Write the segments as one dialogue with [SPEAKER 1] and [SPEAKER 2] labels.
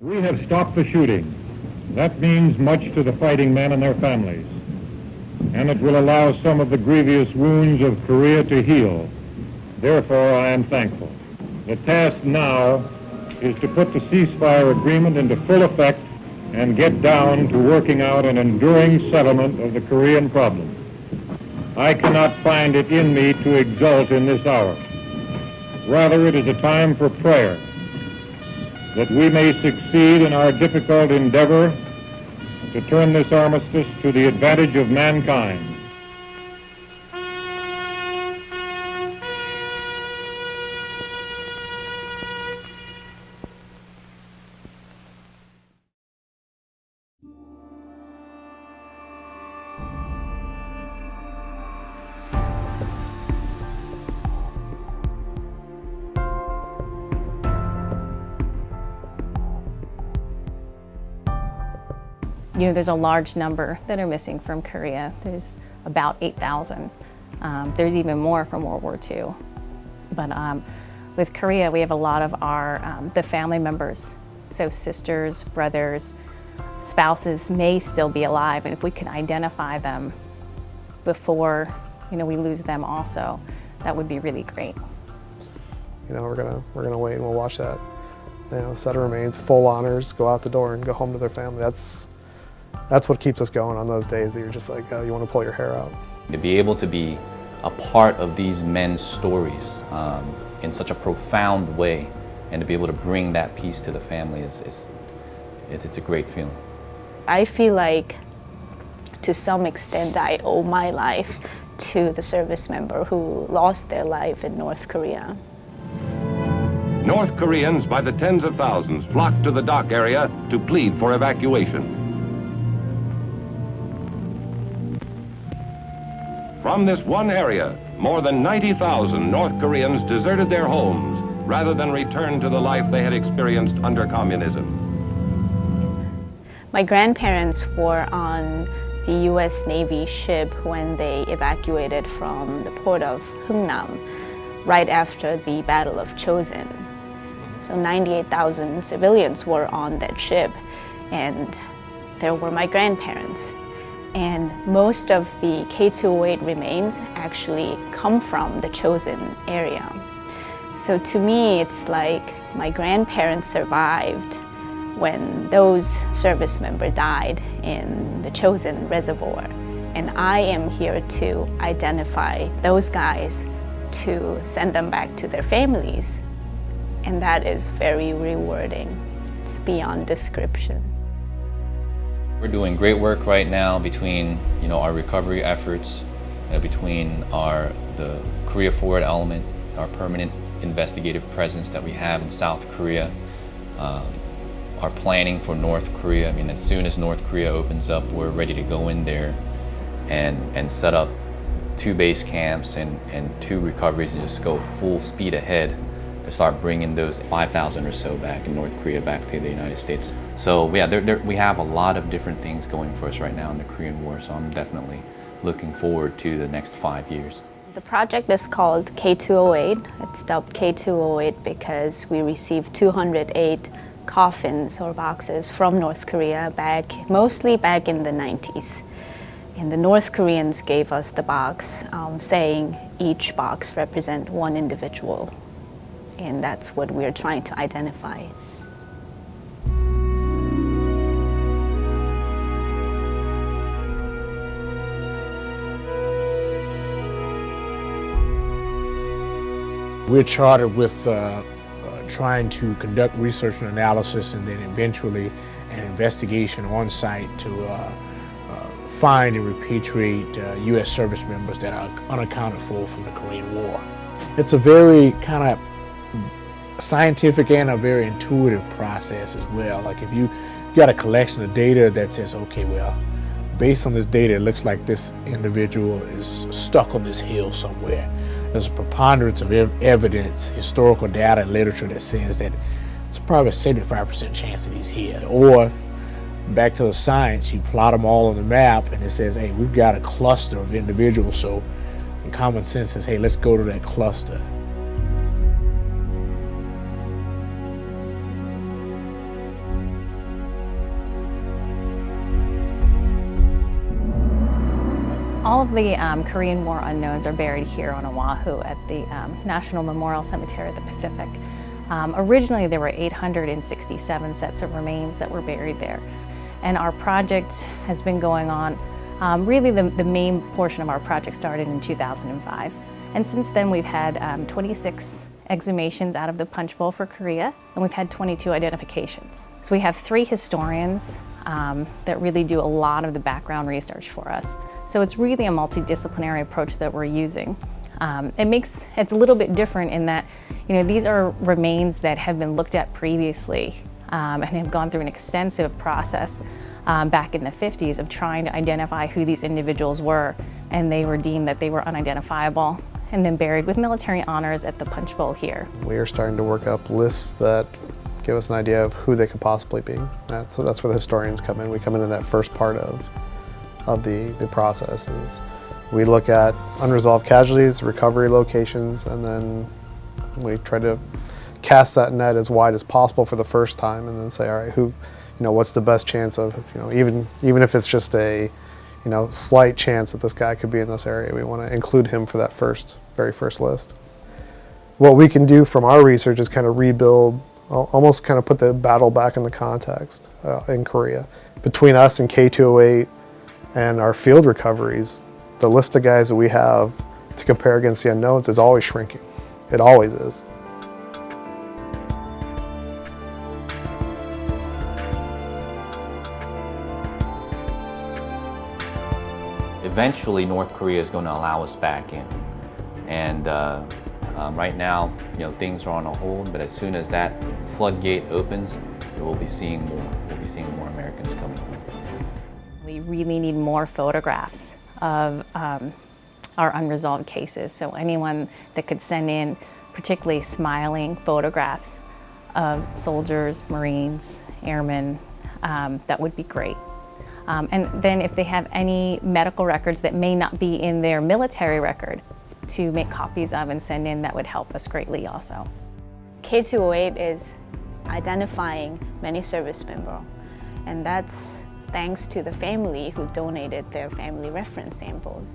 [SPEAKER 1] We have stopped the shooting. That means much to the fighting men and their families, and it will allow some of the grievous wounds of Korea to heal. Therefore, I am thankful. The task now is to put the ceasefire agreement into full effect and get down to working out an enduring settlement of the Korean problem. I cannot find it in me to exult in this hour. Rather, it is a time for prayer, that we may succeed in our difficult endeavor to turn this armistice to the advantage of mankind.
[SPEAKER 2] You know, there's a large number that are missing from Korea. There's about 8,000. There's even more from World War II. But with Korea, we have a lot of the family members. So sisters, brothers, spouses may still be alive. And if we can identify them before, we lose them also, that would be really great.
[SPEAKER 3] We're gonna wait and we'll watch that. Set of remains, full honors, go out the door and go home to their family. That's what keeps us going on those days that you're just like, you want to pull your hair out.
[SPEAKER 4] To be able to be a part of these men's stories in such a profound way, and to be able to bring that peace to the family it's a great feeling.
[SPEAKER 5] I feel like, to some extent, I owe my life to the service member who lost their life in North Korea.
[SPEAKER 6] North Koreans by the tens of thousands flocked to the dock area to plead for evacuation. From this one area, more than 90,000 North Koreans deserted their homes rather than return to the life they had experienced under communism.
[SPEAKER 5] My grandparents were on the U.S. Navy ship when they evacuated from the port of Hungnam right after the Battle of Chosin. So 98,000 civilians were on that ship, and there were my grandparents. And most of the K208 remains actually come from the Chosin area. So to me, it's like my grandparents survived when those service members died in the Chosin reservoir. And I am here to identify those guys to send them back to their families. And that is very rewarding. It's beyond description.
[SPEAKER 4] We're doing great work right now between our recovery efforts, between the Korea Forward element, our permanent investigative presence that we have in South Korea, our planning for North Korea. As soon as North Korea opens up, we're ready to go in there and set up 2 base camps and 2 recoveries and just go full speed ahead to start bringing those 5,000 or so back in North Korea back to the United States. So yeah, we have a lot of different things going for us right now in the Korean War, so I'm definitely looking forward to the next 5 years.
[SPEAKER 5] The project is called K208. It's dubbed K208 because we received 208 coffins or boxes from North Korea mostly back in the 90s. And the North Koreans gave us the box saying each box represents one individual. And that's what we're trying to identify.
[SPEAKER 7] We're chartered with trying to conduct research and analysis, and then eventually an investigation on site to find and repatriate U.S. service members that are unaccounted for from the Korean War. It's a very kind of scientific and a very intuitive process as well. Like if you got a collection of data that says, okay, well, based on this data, it looks like this individual is stuck on this hill somewhere. There's a preponderance of evidence, historical data, and literature that says that it's probably a 75% chance that he's here. Or back to the science, you plot them all on the map and it says, hey, we've got a cluster of individuals. So common sense says, hey, let's go to that cluster.
[SPEAKER 2] All of the Korean War unknowns are buried here on Oahu at the National Memorial Cemetery of the Pacific. Originally, there were 867 sets of remains that were buried there. And our project has been going on, really the main portion of our project started in 2005. And since then, we've had 26 exhumations out of the punch bowl for Korea, and we've had 22 identifications. So we have 3 historians that really do a lot of the background research for us. So it's really a multidisciplinary approach that we're using. It's a little bit different in that, these are remains that have been looked at previously and have gone through an extensive process back in the 50s of trying to identify who these individuals were, and they were deemed that they were unidentifiable and then buried with military honors at the punch bowl here.
[SPEAKER 3] We are starting to work up lists that give us an idea of who they could possibly be. So that's where the historians come in. We come in that first part of the process. Is we look at unresolved casualties, recovery locations, and then we try to cast that net as wide as possible for the first time, and then say, all right, what's the best chance of, even if it's just a, slight chance that this guy could be in this area, we want to include him for that very first list. What we can do from our research is kind of rebuild, almost kind of put the battle back into context in Korea. Between us and K208 and our field recoveries, the list of guys that we have to compare against the unknowns is always shrinking. It always is.
[SPEAKER 4] Eventually, North Korea is going to allow us back in. And right now, things are on a hold, but as soon as that floodgate opens, we'll be seeing more. We'll be seeing more Americans coming home.
[SPEAKER 2] We really need more photographs of our unresolved cases. So anyone that could send in particularly smiling photographs of soldiers, Marines, airmen, that would be great. And then if they have any medical records that may not be in their military record to make copies of and send in, that would help us greatly also.
[SPEAKER 5] K208 is identifying many service members, and that's thanks to the family who donated their family reference samples.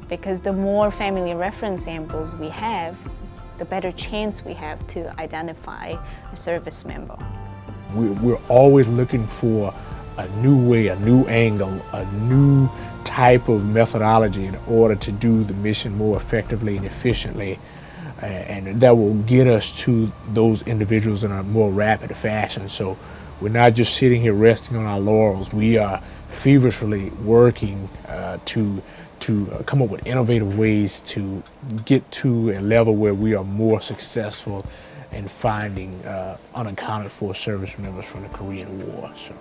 [SPEAKER 5] Because the more family reference samples we have, the better chance we have to identify a service member.
[SPEAKER 7] We're always looking for a new way, a new angle, a new type of methodology in order to do the mission more effectively and efficiently, and that will get us to those individuals in a more rapid fashion. So we're not just sitting here resting on our laurels. We are feverishly working to come up with innovative ways to get to a level where we are more successful in finding unaccounted for service members from the Korean War. So.